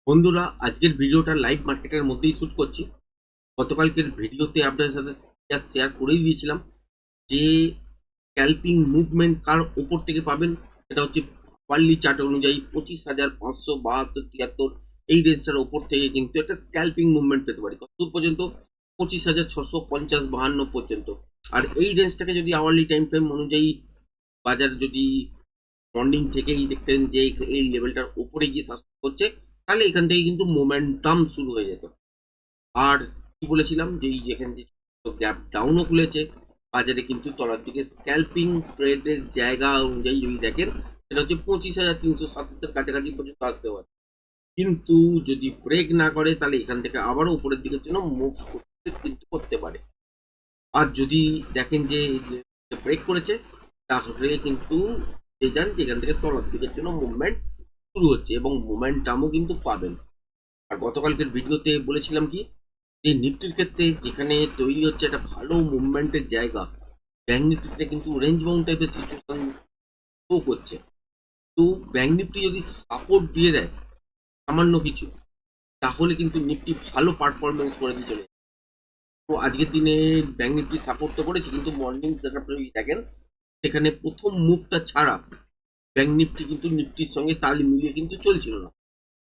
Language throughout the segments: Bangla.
বন্ধুরা, আজকের ভিডিওটা লাইভ মার্কেটের মধ্যেই শুট করছি। গতকালকের ভিডিওতে আপনাদের সাথে শেয়ার করেই দিয়েছিলাম যে স্ক্যাল্পিং মুভমেন্ট কার উপর থেকে পাবেন। সেটা হচ্ছে আওয়ারলি চার্ট অনুযায়ী 25,572 73 এই রেঞ্জটার উপর থেকে কিন্তু একটা স্ক্যাল্পিং মুভমেন্ট পেতে পারি। কতদূর পর্যন্ত? 25,650 পর্যন্ত। আর এই রেঞ্জটাকে যদি আওয়ারলি টাইম ফ্রেম অনুযায়ী বাজার যদি মর্নিং থেকেই দেখতেন যে এই লেভেলটার উপরে গিয়ে সাস্টেন করছে, তাহলে এখান থেকে কিন্তু মোমেন্টাম শুরু হয়ে যেত। আর কি বলেছিলাম যে এই যেখানে যে গ্যাপ ডাউনও খুলেছে, বাজারে কিন্তু তলার দিকে স্ক্যাল্পিং ট্রেডের জায়গা অনুযায়ী যদি দেখেন, সেটা হচ্ছে 25,327 কাছাকাছি পর্যন্ত আসতে পারে। কিন্তু যদি ব্রেক না করে, তাহলে এখান থেকে আবারও উপরের দিকের জন্য মুভ করতে কিন্তু করতে পারে। আর যদি দেখেন যে ব্রেক করেছে, তাহলে কিন্তু যান যে এখান থেকে তলার দিকের জন্য মুভমেন্ট শুরু হচ্ছে এবং মোমেন্টামও কিন্তু পাবেন। আর গতকালকের ভিডিওতে বলেছিলাম কি, যে নিফটির ক্ষেত্রে যেখানে তৈরি হচ্ছে একটা ভালো মুভমেন্টের জায়গা, ব্যাংক নিফটিতে কিন্তু রেঞ্জ বাউন্ড টাইপের সিচুয়েশন শো করছে। তো ব্যাংক নিফটি যদি সাপোর্ট দিয়ে দেয় সামান্য কিছু, তাহলে কিন্তু নিফটি ভালো পারফরমেন্স করে দিয়ে চলে। তো আজকের দিনে ব্যাংক নিফটি সাপোর্ট তো করেছে, কিন্তু মর্নিং সেটআপটা যদি দেখেন, সেখানে প্রথম মুভটা ছাড়া ব্যাংক নিফটি কিন্তু নিফটির সঙ্গে তাল মিলিয়ে কিন্তু চলছিল না।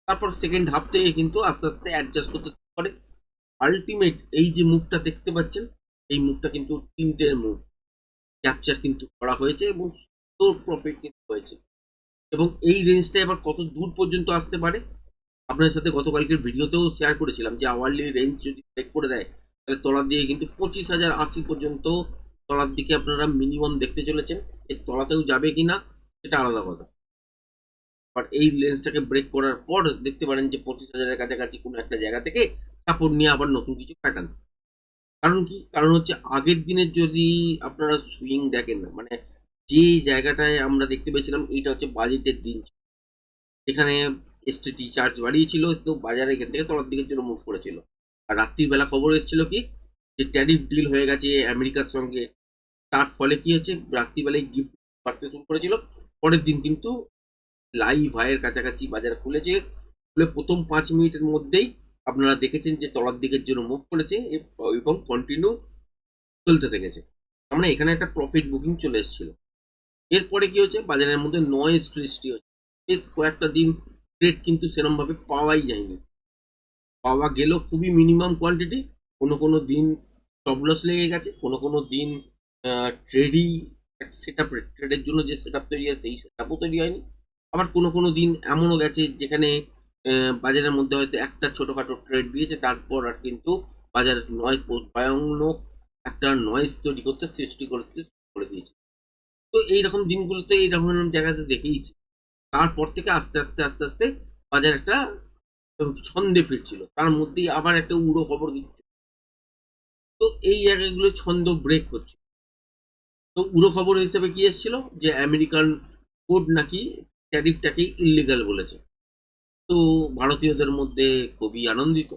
তারপর সেকেন্ড হাফ থেকে কিন্তু আস্তে আস্তে অ্যাডজাস্ট করতে পারে। আলটিমেট এই যে মুভটা দেখতে পাচ্ছেন, এই মুভটা কিন্তু তিনটের মুভ ক্যাপচার কিন্তু করা হয়েছে এবং সুন্দর প্রফিট কিন্তু হয়েছে। এবং এই রেঞ্জটা এবার কত দূর পর্যন্ত আসতে পারে, আপনার সাথে গতকালকের ভিডিওতেও শেয়ার করেছিলাম যে আওয়ারলি রেঞ্জ যদি ব্রেক করে দেয়, তাহলে তলার দিকে কিন্তু 25,080 পর্যন্ত তলার দিকে আপনারা মিনিমাম দেখতে চলেছেন। এর তলাতেও যাবে কিনা সেটা আলাদা কথা। বাট এই লেন্সটাকে ব্রেক করার পর দেখতে পারেন যে 25,000-এর কাছাকাছি কোনো একটা জায়গা থেকে সাপোর্ট নিয়ে আবার নতুন কিছু প্যাটার্ন। কারণ কি? কারণ হচ্ছে আগের দিনের যদি আপনারা সুইং দেখেন না, মানে যে জায়গাটায় আমরা দেখতে পেয়েছিলাম, এইটা হচ্ছে বাজেটের দিন। এখানে এসটিটি চার্জ বাড়িয়েছিল, তো বাজারে এখান থেকে তলার দিকের জন্য মুভ করেছিল। আর রাত্রির বেলা খবর এসেছিল কি, যে ট্যারিফ ডিল হয়ে গেছে আমেরিকার সঙ্গে। তার ফলে কি হচ্ছে, রাত্রিবেলায় গিফট বাড়তে শুরু করেছিল। পরের দিন কিন্তু লাইভ হাইয়ের কাছাকাছি বাজার খুলেছে। খুলে প্রথম 5 মিনিটের মধ্যেই আপনারা দেখেছেন যে তলার দিকের জন্য মুভ করেছে এবং কন্টিনিউ চলতে থেকেছে। তার মানে এখানে একটা প্রফিট বুকিং চলে এসেছিল। এরপরে কি হচ্ছে, বাজারের মধ্যে নয়েজ সৃষ্টি হচ্ছে। বেশ কয়েকটা দিন ট্রেড কিন্তু সেরকম ভাবে পাওয়াই যায়নি। পাওয়া গেলেও খুবই মিনিমাম কোয়ান্টিটি। কোনো কোনো দিন স্টপ লস লেগে গেছে, কোনো কোনো দিন ট্রেডই সেট আপ, ট্রেডের জন্য যে সেট আপ তৈরি হয় সেই সেট আপও তৈরি হয়নি। আবার কোনো কোনো দিন এমনও গেছে যেখানে বাজারের মধ্যে হয়তো একটা ছোটখাটো ট্রেড দিয়েছে, তারপর আর কিন্তু বাজার নয় ভয়ানক একটা নয়েজ তৈরি করতে সৃষ্টি করতে করে দিয়েছে। তো এইরকম দিনগুলোতে এইরকম জায়গাতে দেখেইছি। তারপর থেকে আস্তে আস্তে আস্তে আস্তে বাজার একটা ছন্দে ফিরছিল, তার মধ্যেই আবার একটা উড়ো খবর দিচ্ছে। তো এই জায়গাগুলো ছন্দ ব্রেক হচ্ছে। তো উড়ো খবর হিসেবে কি এসেছিল, যে আমেরিকান কোর্ট নাকি ট্যারিফটাকে ইলিগাল বলেছে। তো ভারতীয়দের মধ্যে খুবই আনন্দিত,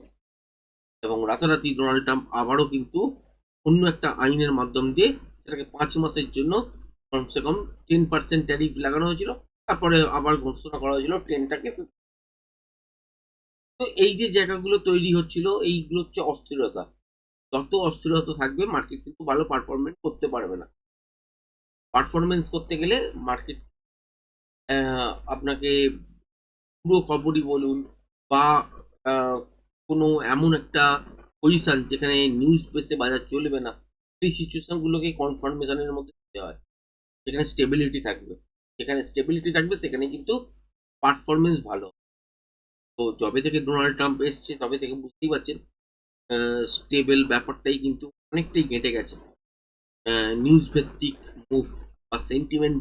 এবং রাতারাতি ডোনাল্ড ট্রাম্প আবারও কিন্তু অন্য একটা আইনের মাধ্যম দিয়ে সেটাকে 5 মাসের জন্য কমসে কম 10% ট্যারিফ লাগানো হয়েছিল। তারপরে আবার ঘোষণা করা হয়েছিল 10টাকে। তো এই যে জায়গাগুলো তৈরি হচ্ছিল, এইগুলো হচ্ছে অস্থিরতা। যত অস্থিরতা থাকবে, মার্কেট কিন্তু ভালো পারফরমেন্স করতে পারবে না। পারফরমেন্স করতে গেলে মার্কেট আপনাকে পুরো খবরই বলুন, বা কোনো এমন একটা পজিশন যেখানে নিউজ বেসে বাজার চলবে না, সেই সিচুয়েশন গুলোকে কনফার্মেশনের মধ্যে দিতে হয়। যেখানে স্টেবিলিটি থাকবে, যেখানে স্টেবিলিটি থাকবে সেখানে কিন্তু পারফরমেন্স ভালো। তো যবে থেকে ডোনাল্ড ট্রাম্প এসছে, তবে থেকে বুঝতেই পারছেন স্টেবল ব্যাপারটাই কিন্তু অনেকটাই ঘেঁটে গেছে। নিউজ ভিত্তিক মুভ বা সেন্টিমেন্ট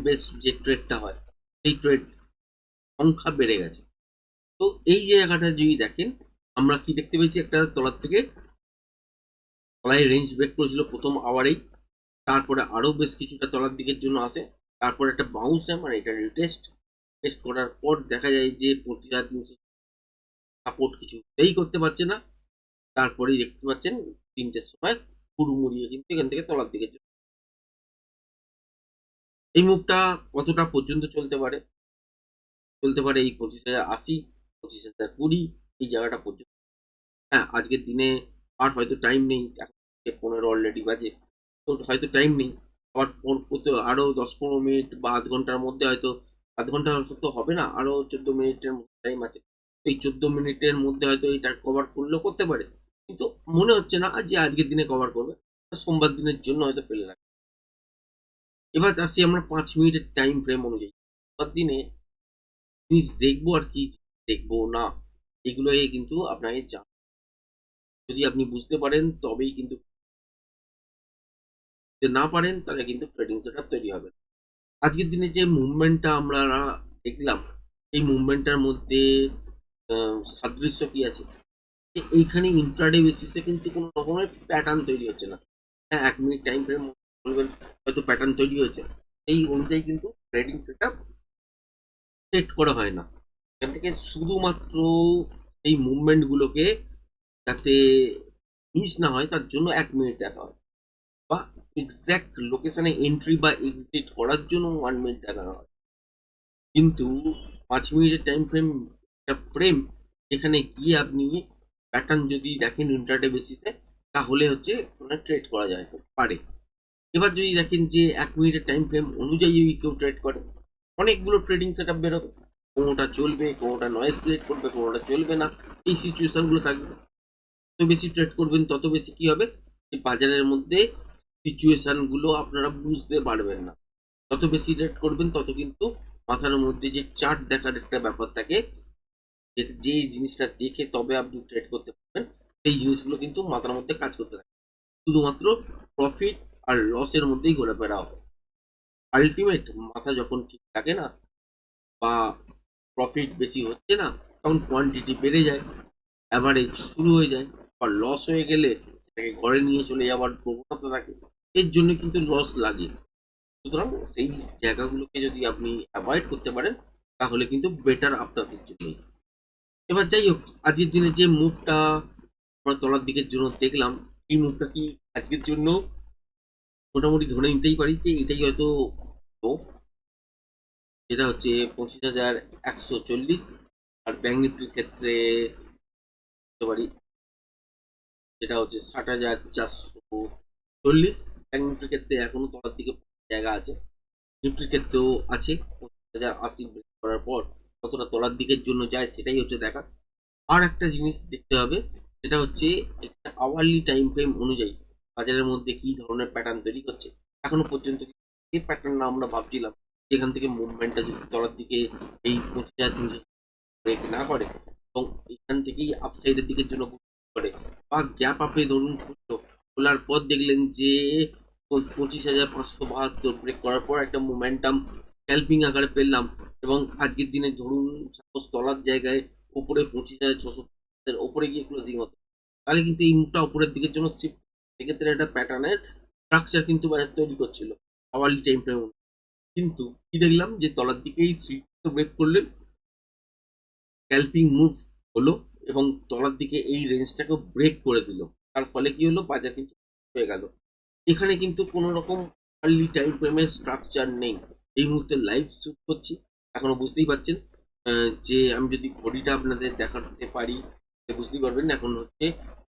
বেস যে ট্রেডটা হয়, সেই ট্রেড সংখ্যা বেড়ে গেছে। তো এই জায়গাটা যদি দেখেন, আমরা কি দেখতে পেয়েছি, একটা তলার থেকে তলায় রেঞ্জ ব্রেক করেছিল প্রথম আওয়ারেই। তারপরে আরো বেশ কিছুটা তলার দিকের জন্য আসে। তারপর একটা বাউন্স দেয়, মানে এটা রিটেস্ট। টেস্ট করার পর দেখা যায় যে 25,300 সাপোর্ট কিছুতেই করতে পারছে না। তারপরেই দেখতে পাচ্ছেন 3টের সময় হুড়মুড়িয়ে কিন্তু এখান থেকে তলার দিকে এই মুভটা কতটা পর্যন্ত চলতে পারে, চলতে পারে এই 25,080, 25,020 এই জায়গাটা পর্যন্ত। হ্যাঁ, আজকের দিনে আর হয়তো টাইম নেই, এখন 15 অলরেডি বাজে, তো হয়তো টাইম নেই। আবার আরো 10-15 মিনিট বা আধ ঘন্টার মধ্যে হয়তো, আধ ঘন্টা তো হবে না, আরো 14 মিনিটের টাইম আছে। তো এই 14 মিনিটের মধ্যে হয়তো এটা কভার করলেও করতে পারে, কিন্তু মনে হচ্ছে না যে আজকের দিনে কভার করবে। সোমবার দিনের জন্য হয়তো ফেলে রাখবে। এবার আসি আমরা 5 মিনিটের টাইম ফ্রেম অনুযায়ী সোমবার দিনে জিনিস দেখবো আর কি দেখবো না, এগুলোই কিন্তু আপনাকে যদি আপনি বুঝতে পারেন তবেই কিন্তু, যদি না পারেন তাহলে কিন্তু ট্রেডিং সেটআপ তৈরি হবে না। আজকের দিনে যে মুভমেন্টটা আমরা দেখলাম, এই মুভমেন্টটার মধ্যে সাদৃশ্য কি আছে, যে এইখানে ইন্ট্রাডে বেসিসে কিন্তু কোনো রকমের প্যাটার্ন তৈরি হচ্ছে না। হ্যাঁ, 1 মিনিট টাইম ফ্রেম বলবেন হয়তো প্যাটার্ন তৈরি হয়েছে, এই অনুযায়ী কিন্তু ট্রেডিং সেটআপ সেট করা হয় না। এখান থেকে শুধুমাত্র এই মুভমেন্ট গুলোকে যাতে মিস না হয় তার জন্য 1 মিনিট দেখা হয়, বা এক্সাক্ট লোকেশনে এন্ট্রি বা এক্সিট করার জন্য 1 মিনিট দেখানো হয়। কিন্তু 5 মিনিটের টাইম ফ্রেম একটা ফ্রেম, যেখানে গিয়ে আপনি প্যাটার্ন যদি দেখেন ইন্টারডে বেসিসে, তাহলে হচ্ছে মানে ট্রেড করা যায় পারে। এবার যদি দেখেন যে 1 মিনিটের টাইম ফ্রেম অনুযায়ী কেউ ট্রেড করে, অনেকগুলো ট্রেডিং সেট আপ বেরোবে, কোনোটা চলবে, কোনোটা নয়েজ ক্রিয়েট করবে, কোনোটা চলবে না, এই সিচুয়েশন গুলো থাকবে। যত বেশি ট্রেড করবেন তত বেশি কি হবে, যে বাজারের মধ্যে সিচুয়েশন গুলো আপনারা বুঝতে পারবেন না। যত বেশি ট্রেড করবেন তত কিন্তু মাথার মধ্যে যে চার্ট দেখার একটা ব্যাপার থাকে, যে জিনিসটা দেখে তবে আপনি ট্রেড করতে পারবেন, সেই জিনিসগুলো কিন্তু মাথার মধ্যে কাজ করতে থাকে। শুধুমাত্র প্রফিট আর লসের মধ্যেই ঘোরাফেরা হয়। আলটিমেট মাথা যখন ঠিক থাকে না, বা প্রফিট বেশি হচ্ছে না, তখন কোয়ান্টিটি বেড়ে যায়, অ্যাভারেজ শুরু হয়ে যায়, আর লস হয়ে গেলে সেটাকে ঘরে নিয়ে চলে যাওয়ার প্রবণতা থাকে। এর জন্য কিন্তু লস লাগে। সুতরাং সেই জায়গাগুলোকে যদি আপনি অ্যাভয়েড করতে পারেন, তাহলে কিন্তু বেটার আপনাদের জন্যই। এবার যাই হোক, আজকের দিনে যে মুভটা আমরা তলার দিকের জন্য দেখলাম, এই মুভটা কি আজকের জন্য মোটামুটি ধরে নিতেই পারি যে এটাই হয়তো তো, যেটা হচ্ছে 25,140, আর ব্যাংক নিফটির ক্ষেত্রে বলতে পারি যেটা হচ্ছে 60,440। ব্যাংক নিফটির ক্ষেত্রে এখনো তলার দিকে জায়গা আছে, নিফটির ক্ষেত্রেও আছে। 25,080 ব্রেক করার পর কতটা তলার দিকের জন্য যায় সেটাই হচ্ছে দেখা। আর একটা জিনিস দেখতে হবে, সেটা হচ্ছে একটা আওয়ারলি টাইম ফ্রেম অনুযায়ী বাজারের মধ্যে কি ধরনের প্যাটার্ন তৈরি করছে। এখনো পর্যন্ত যে প্যাটার্নটা আমরা ভাবছিলাম, যেখান থেকে মুভমেন্টটা যদি তলার দিকে এই 25,300 ব্রেক না করে, এবং এখান থেকেই আপসাইডের দিকের জন্য করে, বা গ্যাপ আপে ধরুন খুললো, খোলার পর দেখলেন যে 25,572 ব্রেক করার পর একটা মোমেন্টাম স্ক্যালপিং আকারে পেলাম, এবং আজকের দিনে ধরুন সাপোজ তলার জায়গায় উপরে 25,600 এর উপরে গিয়ে ক্লোজিং হতো, তাহলে কিন্তু এই মুভটা উপরের দিকের জন্য শিফট, সেক্ষেত্রে একটা প্যাটার্নের স্ট্রাকচার কিন্তু বাজার তৈরি করছিল আওয়ারলি টাইম ফ্রেম। কিন্তু কি দেখলাম যে তলার দিকেই থ্রি ব্রেক করলেন, স্ক্যালপিং মুভ হলো, এবং তলার দিকে এই রেঞ্জটাকে ব্রেক করে দিল। তার ফলে কি হলো, বাজার কিন্তু হয়ে গেল। এখানে কিন্তু কোনো রকম আর্লি টাইম ফ্রেমের স্ট্রাকচার নেই। এই মুহূর্তে লাইভ শুট করছি, এখনো বুঝতেই পারছেন যে আমি যদি ঘড়িটা আপনাদের দেখাতে পারি তাহলে বুঝতেই পারবেন এখন হচ্ছে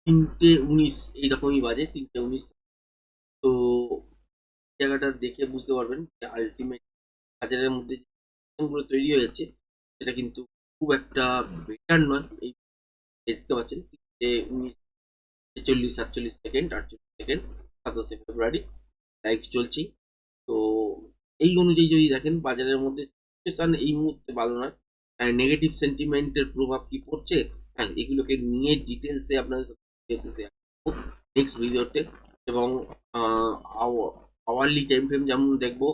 3টে 19, এইরকমই বাজে 3টে 19। তো জায়গাটা দেখে বুঝতে পারবেন যে আলটিমেট বাজারের মধ্যে যে গুলো তৈরি হয়েছে সেটা কিন্তু খুব একটা বেটার নয়। এই দেখতে পাচ্ছেন 3টে 19, 46, 47 সেকেন্ড, 48 সেকেন্ড, 27 ফেব্রুয়ারি লাইভ চলছে। তো এই অনুযায়ী যদি দেখেন বাজারের মধ্যে সিচুয়েশন এই মুহূর্তে ভালো নয়। নেগেটিভ সেন্টিমেন্টের প্রভাব কি পড়ছে, হ্যাঁ এগুলোকে নিয়ে ডিটেলসে আপনাদের সাথে নেক্সট ভিডিওতে। এবং আওয়ারলি টাইম ফ্রেম যেমন দেখবো,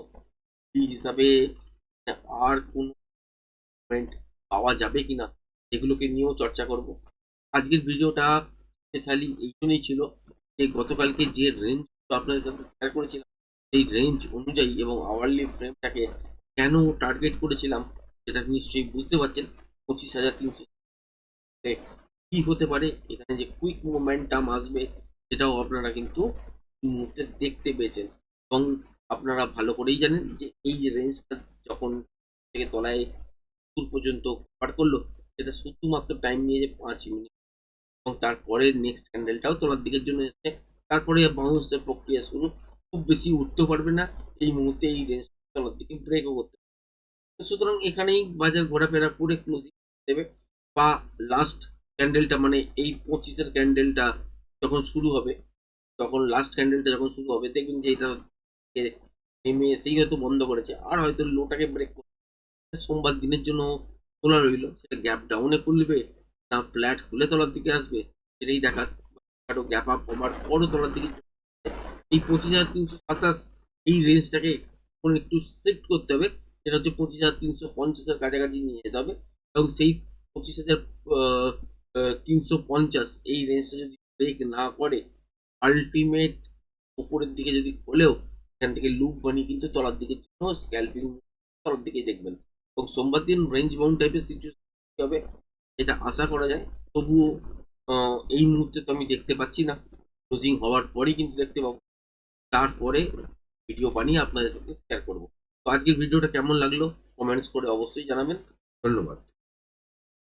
এই হিসাবে আর কোন পয়েন্ট পাওয়া যাবে কিনা সেগুলোকে নিয়েও চর্চা করব। আজকের ভিডিওটা স্পেশালি এই জন্যই ছিল যে গতকালকে যে রেঞ্জ আপনাদের সাথে শেয়ার করেছিলাম, সেই রেঞ্জ অনুযায়ী এবং আওয়ারলি ফ্রেমটাকে কেন টার্গেট করেছিলাম সেটা নিশ্চয়ই বুঝতে পারছেন। 25,300 কি হতে পারে, এখানে যে কুইক মোমেন্টাম আসবে সেটাও আপনারা কিন্তু এই মুহূর্তে দেখতে পেয়েছেন, এবং আপনারা ভালো করেই জানেন যে এই রেঞ্জটা যখন থেকে তলায় দূর পর্যন্ত কভার করলো, সেটা শুধুমাত্র টাইম নিয়েছে 5 মিনিট। এবং তারপরে নেক্সট ক্যান্ডেলটাও তোলার দিকের জন্য এসছে। তারপরে বাউন্সের প্রক্রিয়া শুরু। খুব বেশি উঠতেও পারবে না এই মুহূর্তে, এই রেঞ্জ তোলার দিকে ব্রেকও করতে পারবে। সুতরাং এখানেই বাজার ঘোরাফেরা করে ক্লোজিং দেবে, বা লাস্ট ক্যান্ডেলটা মানে এই 25-এর ক্যান্ডেলটা যখন শুরু হবে, তখন লাস্ট ক্যান্ডেলটা যখন শুরু হবে দেখবেন যে এটা নেমে এসেই হয়তো বন্ধ করেছে, আর হয়তো লোটাকে ব্রেক করবে। সোমবার দিনের জন্য তোলা রইলো, সেটা গ্যাপ ডাউনে খুলবে না ফ্ল্যাট খুলে তলার দিকে আসবে, সেটাই দেখার। আরো গ্যাপ আপ হবার পরও তলার দিকে এই 25,327 এই রেঞ্জটাকে এখন একটু শিফট করতে হবে। সেটা হচ্ছে 25,350-এর কাছাকাছি নিয়ে যেতে হবে, এবং সেই 25,350 এই রেঞ্জটা যদি ব্রেক না করে, আলটিমেট উপরের দিকে যদি হলেও এখান থেকে লুপ বানিয়ে কিন্তু তলার দিকে স্ক্যাল্পিং তলার দিকে দেখবেন। এবং সোমবার দিন রেঞ্জ বাউন্ড টাইপের সিচুয়েশন হবে, এটা আশা করা যায়। তবুও এই মুহূর্তে তো আমি দেখতে পাচ্ছি না, ক্লোজিং হওয়ার পরেই কিন্তু দেখতে পাবো, তারপরে ভিডিও বানিয়ে আপনাদের সাথে শেয়ার করবো। তো আজকের ভিডিওটা কেমন লাগলো কমেন্টস করে অবশ্যই জানাবেন। ধন্যবাদ।